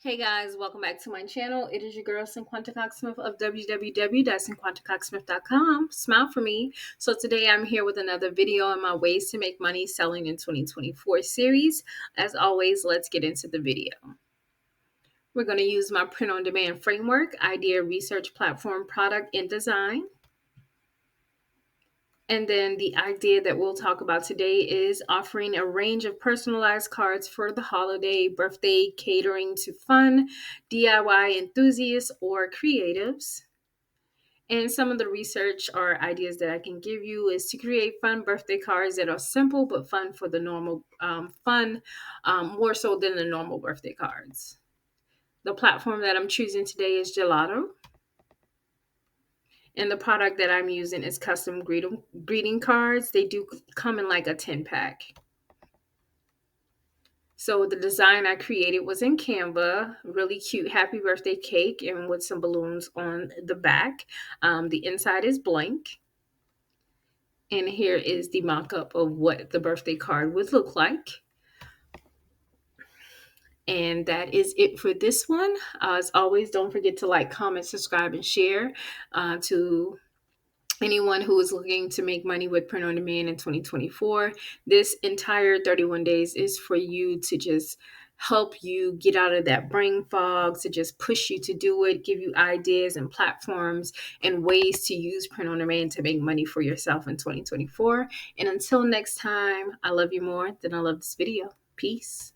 Hey guys, welcome back to my channel. It is your girl Cinquanta Cox-Smith of www.cinquantacoxsmith.com. Smile for me. So today I'm here with another video on my ways to make money selling in 2024 series. As always, let's get into the video. We're going to use my print-on-demand framework, idea, research, platform, product, and design. And then the idea that we'll talk about today is offering a range of personalized cards for the holiday, birthday, catering to fun, DIY enthusiasts, or creatives. And some of the research or ideas that I can give you is to create fun birthday cards that are simple but fun for the normal more so than the normal birthday cards. The platform that I'm choosing today is Gelato. And the product that I'm using is custom greeting cards. They do come in like a 10-pack. So the design I created was in Canva, really cute happy birthday cake and with some balloons on the back. The inside is blank. And here is the mock-up of what the birthday card would look like. And that is it for this one. As always, don't forget to like, comment, subscribe, and share to anyone who is looking to make money with print on demand in 2024. This entire 31 days is for you to just help you get out of that brain fog, to just push you to do it, give you ideas and platforms and ways to use print on demand to make money for yourself in 2024. And until next time, I love you more than I love this video. Peace.